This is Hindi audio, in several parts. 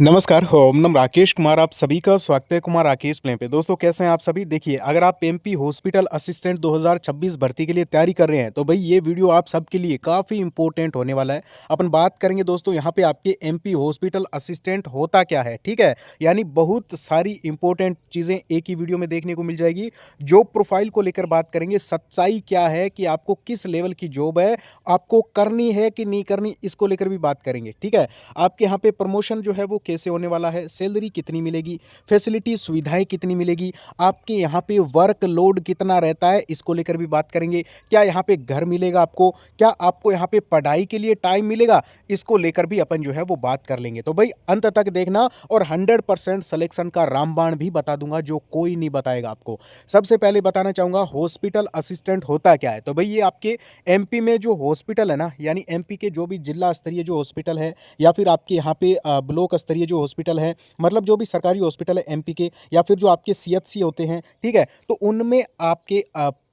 नमस्कार, ओम नम राकेश कुमार आप सभी का स्वागत है कुमार राकेश प्ले पे। दोस्तों कैसे हैं आप सभी? देखिए, अगर आप एमपी हॉस्पिटल असिस्टेंट 2026 भर्ती के लिए तैयारी कर रहे हैं, तो भई ये वीडियो आप सबके लिए काफ़ी इम्पोर्टेंट होने वाला है। अपन बात करेंगे दोस्तों यहाँ पे आपके एमपी हॉस्पिटल असिस्टेंट होता क्या है, ठीक है? यानी बहुत सारी इम्पोर्टेंट चीज़ें एक ही वीडियो में देखने को मिल जाएगी। जॉब प्रोफाइल को लेकर बात करेंगे, सच्चाई क्या है कि आपको किस लेवल की जॉब है, आपको करनी है कि नहीं करनी, इसको लेकर भी बात करेंगे, ठीक है? आपके यहाँ पे प्रमोशन जो है वो कैसे होने वाला है, सैलरी कितनी मिलेगी, फैसिलिटी सुविधाएं कितनी मिलेगी, आपके यहाँ पे वर्कलोड कितना रहता है, इसको लेकर भी बात करेंगे। क्या यहाँ पे घर मिलेगा आपको, क्या आपको यहाँ पे पढ़ाई के लिए टाइम मिलेगा, इसको लेकर भी अपन जो है वो बात कर लेंगे। तो भाई अंत तक देखना और 100% सिलेक्शन का रामबाण भी बता दूंगा जो कोई नहीं बताएगा आपको। सबसे पहले बताना चाहूंगा हॉस्पिटल असिस्टेंट होता क्या है। तो भाई ये आपके एमपी में जो हॉस्पिटल है ना, यानी एमपी के जो भी जिला स्तरीय जो हॉस्पिटल है या फिर आपके यहाँ पे ब्लॉक स्तरीय जो हॉस्पिटल है, मतलब जो भी सरकारी हॉस्पिटल है एमपी के, या फिर जो आपके सीएचसी होते हैं, ठीक है, तो उनमें आपके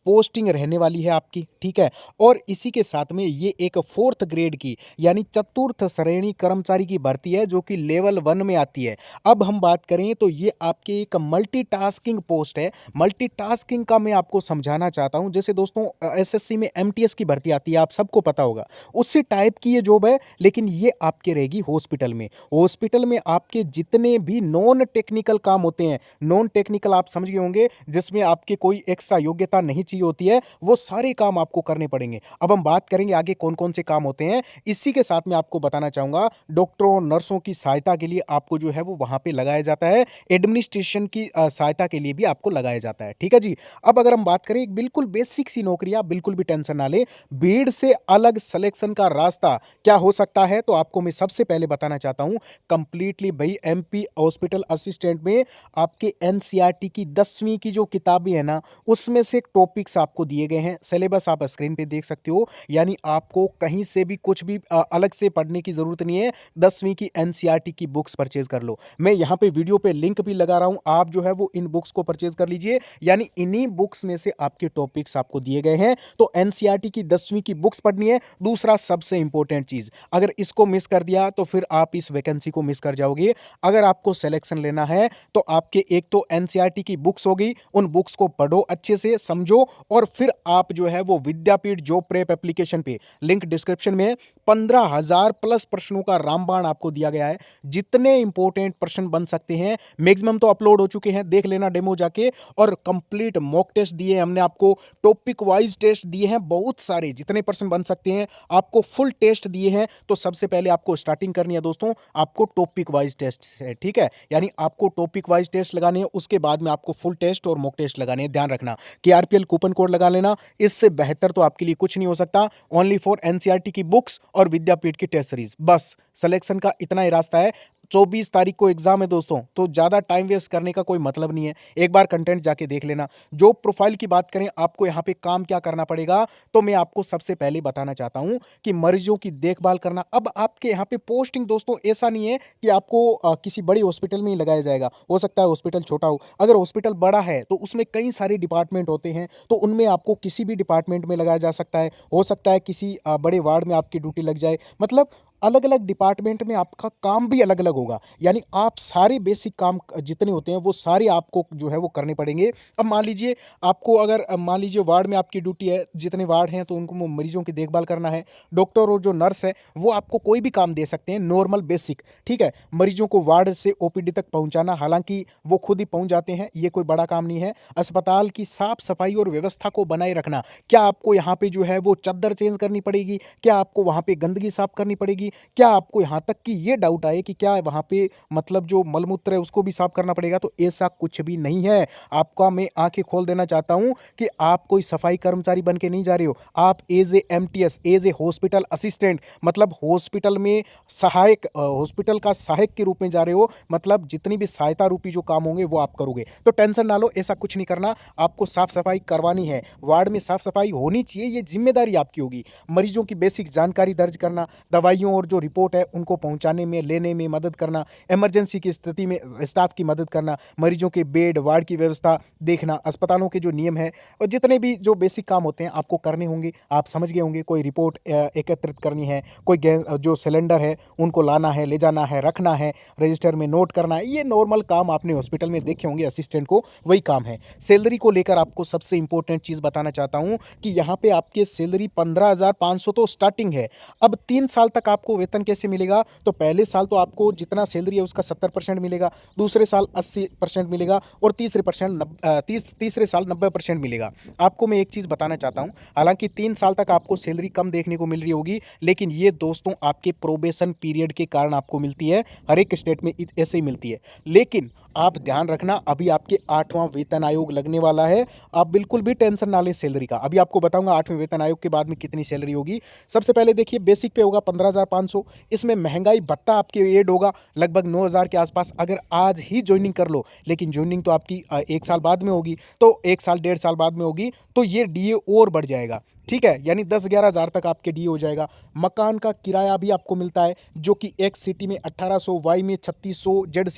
पोस्टिंग रहने वाली है आपकी, ठीक है। और इसी के साथ में ये एक फोर्थ ग्रेड की यानी चतुर्थ श्रेणी कर्मचारी की भर्ती है जो कि लेवल 1 में आती है। अब हम बात करें तो ये आपके एक मल्टीटास्किंग पोस्ट है। मल्टीटास्किंग का मैं आपको समझाना चाहता हूं, जैसे दोस्तों एसएससी में एमटीएस की भर्ती आती है, आप सबको पता होगा, उसी टाइप की ये जॉब है, लेकिन ये आपके रहेगी हॉस्पिटल में। हॉस्पिटल में आपके जितने भी नॉन टेक्निकल काम होते हैं, नॉन टेक्निकल आप समझ गए होंगे, जिसमें आपके कोई एक्स्ट्रा योग्यता नहीं चाहिए होती है, वो सारे काम आपको करने पड़ेंगे। अब हम बात करेंगे आगे कौन कौन से काम होते हैं। इसी के साथ में आपको बताना चाहूंगा, डॉक्टरों नर्सों की सहायता के लिए आपको जो है वो वहां पे लगाया जाता है, एडमिनिस्ट्रेशन की सहायता के लिए भी आपको लगाया जाता है, ठीक है जी। अब अगर हम बात करें एक बिल्कुल बेसिक सी नौकरी, आप बिल्कुल भी टेंशन ना ले, भीड़ से अलग सिलेक्शन का रास्ता क्या हो सकता है, तो आपको मैं सबसे पहले बताना चाहता हूं कंप्लीटली भाई एमपी हॉस्पिटल असिस्टेंट में आपके एनसीईआरटी की 10वीं की जो किताबें है ना, उसमें से टॉपिक्स आपको दिए गए हैं। सिलेबस आप स्क्रीन पे देख सकते हो, यानी आपको कहीं से भी कुछ भी अलग से पढ़ने की जरूरत नहीं है। 10वीं की एनसीईआरटी की बुक्स परचेज कर लो। मैं यहाँ पे वीडियो पे लिंक भी लगा रहा हूं, आप जो है वो इन बुक्स को परचेज कर लीजिए, यानी इन्हीं बुक्स में से आपके टॉपिक्स आपको दिए गए हैं। तो एनसीईआरटी की 10वीं की बुक्स पढ़नी है। दूसरा सबसे इंपॉर्टेंट चीज, अगर इसको मिस कर दिया तो फिर आप इस वैकेंसी को मिस कर जाओगे। अगर आपको सिलेक्शन लेना है तो आपके एक तो एनसीईआरटी की बुक्स होगी, उन बुक्स को पढ़ो, अच्छे से समझो, और फिर आप जो है वो विद्यापीठ जॉब प्रेप एप्लीकेशन पे, लिंक डिस्क्रिप्शन में 15,000 प्लस प्रश्नों का रामबाण आपको दिया गया है। जितने इंपॉर्टेंट प्रश्न बन सकते हैं मैक्सिमम तो अपलोड हो चुके हैं, देख लेना डेमो जाके। और कंप्लीट मॉक टेस्ट दिए हमने आपको, टॉपिक वाइज टेस्ट दिए हैं बहुत सारे, जितने प्रश्न बन सकते हैं आपको फुल टेस्ट दिए हैं। तो सबसे पहले आपको स्टार्टिंग करनी है दोस्तों, आपको टॉपिक वाइज टेस्ट है, ठीक है, यानी आपको टॉपिक वाइज टेस्ट लगाने हैं, उसके बाद में आपको फुल टेस्ट और मॉक टेस्ट लगाने हैं। ध्यान रखना कि आरपीएल कूपन कोड लगा लेना, इससे बेहतर तो आपके लिए कुछ नहीं हो सकता। ओनली फॉर एनसीईआरटी की बुक्स और विद्यापीठ की टेस्ट सीरीज, बस सिलेक्शन का इतना ही रास्ता है। 24 तारीख को एग्जाम है दोस्तों, तो ज्यादा टाइम वेस्ट करने का कोई मतलब नहीं है। एक बार कंटेंट जाके देख लेना। जॉब प्रोफाइल की बात करें, आपको यहाँ पे काम क्या करना पड़ेगा, तो मैं आपको सबसे पहले बताना चाहता हूं कि मरीजों की देखभाल करना। अब आपके यहाँ पे पोस्टिंग दोस्तों ऐसा नहीं है कि आपको किसी बड़ी हॉस्पिटल में ही लगाया जाएगा, हो सकता है हॉस्पिटल छोटा हो। अगर हॉस्पिटल बड़ा है तो उसमें कई सारे डिपार्टमेंट होते हैं, तो उनमें आपको किसी भी डिपार्टमेंट में लगाया जा सकता है। हो सकता है किसी बड़े वार्ड में आपकी ड्यूटी लग जाए, मतलब अलग अलग डिपार्टमेंट में आपका काम भी अलग अलग होगा, यानी आप सारे बेसिक काम जितने होते हैं वो सारे आपको जो है वो करने पड़ेंगे। अब मान लीजिए आपको, अगर मान लीजिए वार्ड में आपकी ड्यूटी है, जितने वार्ड हैं तो उनको मरीजों की देखभाल करना है। डॉक्टर और जो नर्स है वो आपको कोई भी काम दे सकते हैं, नॉर्मल बेसिक, ठीक है, मरीजों को वार्ड से ओपीडी तक पहुंचाना, हालांकि वो खुद ही पहुंच जाते हैं, ये कोई बड़ा काम नहीं है। अस्पताल की साफ सफाई और व्यवस्था को बनाए रखना, क्या आपको यहाँ पे जो है वो चद्दर चेंज करनी पड़ेगी, क्या आपको वहाँ पे गंदगी साफ करनी पड़ेगी, क्या आपको यहां तक कि ये डाउट आए कि क्या वहां पे मतलब जो मलमूत्र है उसको भी साफ करना पड़ेगा, तो ऐसा कुछ भी नहीं है। आपका मैं आंखें खोल देना चाहता हूं कि आप कोई सफाई कर्मचारी बन के नहीं जा रहे हो, आप as a MTS, as a hospital assistant, मतलब हॉस्पिटल में सहायक, हॉस्पिटल का सहायक के रूप में जा रहे हो, मतलब जितनी भी सहायता रूपी जो काम होंगे वो आप करोगे। तो टेंशन ना लो, ऐसा कुछ नहीं करना, आपको साफ सफाई करवानी है, वार्ड में साफ सफाई होनी चाहिए, ये जिम्मेदारी आपकी होगी। मरीजों की बेसिक जानकारी दर्ज करना, दवाइयों और जो रिपोर्ट है उनको पहुंचाने में, लेने में मदद करना, इमरजेंसी की स्थिति में स्टाफ की मदद करना, मरीजों के बेड वार्ड की व्यवस्था देखना, अस्पतालों के जो नियम है और जितने भी जो बेसिक काम होते हैं आपको करने होंगे। आप समझ गए होंगे, कोई रिपोर्ट एकत्रित करनी है, कोई गैस जो सिलेंडर है उनको लाना है, ले जाना है, रखना है, रजिस्टर में नोट करना है, ये नॉर्मल काम आपने हॉस्पिटल में देखे होंगे, असिस्टेंट को वही काम है। सैलरी को लेकर आपको सबसे इंपॉर्टेंट चीज़ बताना चाहता हूँ कि यहाँ पे आपके सैलरी 15,500 तो स्टार्टिंग है। अब 3 साल तक आपको वेतन कैसे मिलेगा? तो पहले साल तो आपको जितना सैलरी है उसका 70% मिलेगा, दूसरे साल 80% मिलेगा और तीसरे साल 90% मिलेगा। आपको मैं एक चीज़ बताना चाहता हूँ, हालांकि 3 साल तक आपको सैलरी कम देखने को मिल रही होगी, लेकिन ये दोस्तों आपके प्रोबेशन पीरियड के कारण आपको मिलती है। हर एक स्टेट में ऐसे ही मिलती है। लेकिन आप ध्यान रखना, अभी आपके 8वां वेतन आयोग लगने वाला है। आप बिल्कुल भी टेंशन ना लें सैलरी का। अभी आपको बताऊंगा 8वें वेतन आयोग के बाद में कितनी सैलरी होगी। सबसे पहले देखिए, बेसिक पे होगा 15,500। इसमें महंगाई भत्ता आपके ऐड होगा लगभग 9,000 के आसपास। अगर आज ही ज्वाइनिंग कर लो, लेकिन ज्वाइनिंग तो आपकी 1 साल बाद में होगी, तो 1 साल 1.5 साल बाद में होगी, तो ये डीए और बढ़ जाएगा। ठीक है, यानी 10-11 हज़ार तक आपके डी हो जाएगा। मकान का किराया भी आपको मिलता है, जो कि एक्स सिटी में 1800, वाई में 3600, जेड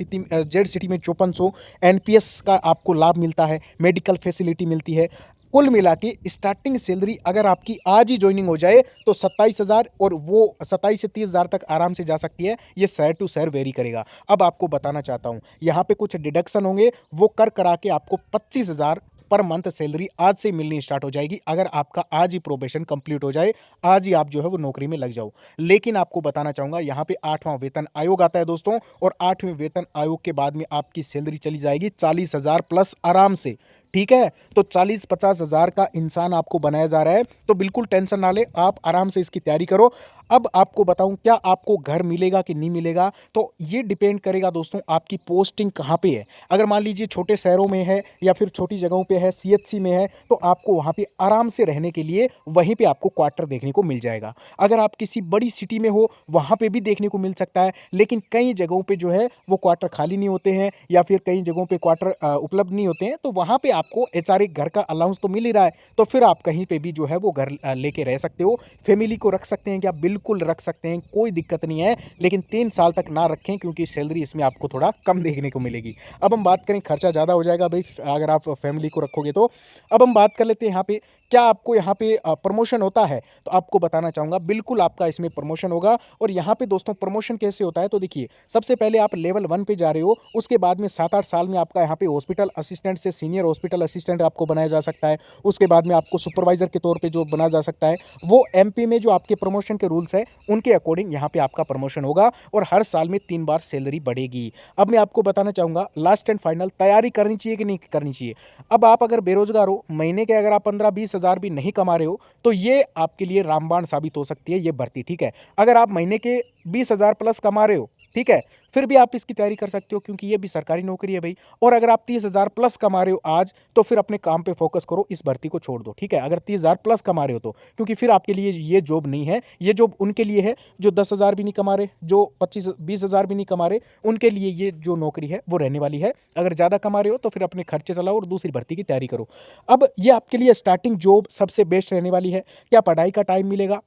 सिटी में 5400, एनपीएस का आपको लाभ मिलता है, मेडिकल फैसिलिटी मिलती है। कुल मिला के स्टार्टिंग सैलरी अगर आपकी आज ही ज्वाइनिंग हो जाए तो 27,000 और वो 27 से 30,000 तक आराम से जा सकती है। ये शहर टू शहर वेरी करेगा। अब आपको बताना चाहता हूँ, यहाँ पे कुछ डिडक्शन होंगे, वो कर करा के आपको 25,000 पर मंथ सैलरी आज से मिलनी स्टार्ट हो जाएगी। अगर आपका आज ही प्रोबेशन कंप्लीट हो जाए, आज ही आप जो है वो नौकरी में लग जाओ। लेकिन आपको बताना चाहूंगा, यहाँ पे 8वां वेतन आयोग आता है दोस्तों, और 8वें वेतन आयोग के बाद में आपकी सैलरी चली जाएगी 40,000 प्लस आराम से। ठीक है, तो 40-50 हज़ार का इंसान आपको बनाया जा रहा है, तो बिल्कुल टेंशन ना ले, आप आराम से इसकी तैयारी करो। अब आपको बताऊं, क्या आपको घर मिलेगा कि नहीं मिलेगा, तो ये डिपेंड करेगा दोस्तों आपकी पोस्टिंग कहाँ पे है। अगर मान लीजिए छोटे शहरों में है या फिर छोटी जगहों पे है, सीएचसी में है, तो आपको वहाँ पे आराम से रहने के लिए वहीं पे आपको क्वार्टर देखने को मिल जाएगा। अगर आप किसी बड़ी सिटी में हो, वहाँ पे भी देखने को मिल सकता है, लेकिन कई जगहों पे जो है वो क्वार्टर खाली नहीं होते हैं, या फिर कई जगहों पे क्वार्टर उपलब्ध नहीं होते हैं, तो वहाँ पे आपको एचआरए घर का अलाउंस तो मिल ही रहा है, तो फिर आप कहीं पे भी जो है वो घर लेके रह सकते हो। फैमिली को रख सकते हैं क्या? बिल्कुल रख सकते हैं, कोई दिक्कत नहीं है, लेकिन 3 साल तक ना रखें, क्योंकि सैलरी इसमें आपको थोड़ा कम देखने को मिलेगी। अब हम बात करें, खर्चा ज़्यादा हो जाएगा भाई अगर आप फैमिली को रखोगे तो। अब हम बात कर लेते हैं यहाँ पे, क्या आपको यहाँ पे प्रमोशन होता है? तो आपको बताना चाहूँगा, बिल्कुल आपका इसमें प्रमोशन होगा। और यहाँ पे दोस्तों प्रमोशन कैसे होता है, तो देखिए, सबसे पहले आप लेवल 1 पे जा रहे हो, उसके बाद में 7-8 साल में आपका यहाँ पे हॉस्पिटल असिस्टेंट से सीनियर हॉस्पिटल असिस्टेंट आपको बनाया जा सकता है। उसके बाद में आपको सुपरवाइजर के तौर पे जो बनाया जा सकता है, वो एमपी में जो आपके प्रमोशन के रूल्स है उनके अकॉर्डिंग यहाँ पे आपका प्रमोशन होगा, और हर साल में 3 बार सैलरी बढ़ेगी। अब मैं आपको बताना चाहूँगा, लास्ट एंड फाइनल, तैयारी करनी चाहिए कि नहीं करनी चाहिए? अब आप अगर बेरोजगार हो, महीने के अगर आप 15-20 हज़ार भी नहीं कमा रहे हो, तो ये आपके लिए रामबाण साबित हो सकती है ये भर्ती। ठीक है, अगर आप महीने के 20,000 प्लस कमा रहे हो, ठीक है, फिर भी आप इसकी तैयारी कर सकते हो, क्योंकि ये भी सरकारी नौकरी है भाई। और अगर आप 30,000 प्लस कमा रहे हो आज, तो फिर अपने काम पे फोकस करो, इस भर्ती को छोड़ दो। ठीक है, अगर 30,000 प्लस कमा रहे हो तो, क्योंकि फिर आपके लिए ये जॉब नहीं है। ये जॉब उनके लिए है जो 10,000 भी नहीं कमा रहे, जो 25-20 हज़ार भी नहीं कमा रहे, उनके लिए ये जो नौकरी है वो रहने वाली है। अगर ज़्यादा कमा रहे हो तो फिर अपने खर्चे चलाओ और दूसरी भर्ती की तैयारी करो। अब ये आपके लिए स्टार्टिंग जॉब सबसे बेस्ट रहने वाली है। क्या पढ़ाई का टाइम मिलेगा?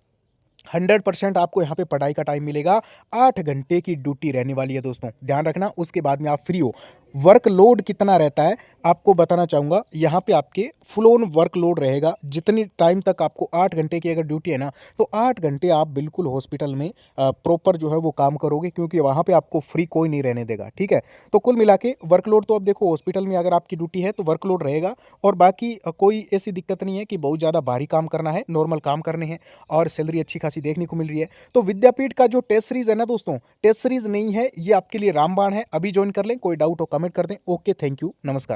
100% आपको यहाँ पे पढ़ाई का टाइम मिलेगा। 8 घंटे की ड्यूटी रहने वाली है दोस्तों, ध्यान रखना। उसके बाद में आप फ्री हो। वर्कलोड कितना रहता है आपको बताना चाहूँगा, यहाँ पे आपके फुल ऑन वर्कलोड रहेगा। जितनी टाइम तक आपको 8 घंटे की अगर ड्यूटी है ना, तो 8 घंटे आप बिल्कुल हॉस्पिटल में प्रॉपर जो है वो काम करोगे, क्योंकि वहाँ पे आपको फ्री कोई नहीं रहने देगा। ठीक है, तो कुल मिला के वर्कलोड तो अब देखो, हॉस्पिटल में अगर आपकी ड्यूटी है तो वर्कलोड रहेगा, और बाकी कोई ऐसी दिक्कत नहीं है कि बहुत ज़्यादा भारी काम करना है, नॉर्मल काम करने हैं, और सैलरी अच्छी खासी देखने को मिल रही है। तो विद्यापीठ का जो टेस्ट सीरीज है ना दोस्तों, टेस्ट सीरीज नहीं है, ये आपके लिए रामबाण है। अभी ज्वाइन कर लें, कोई डाउट हो कमेंट कर दें। ओके, थैंक यू, नमस्कार।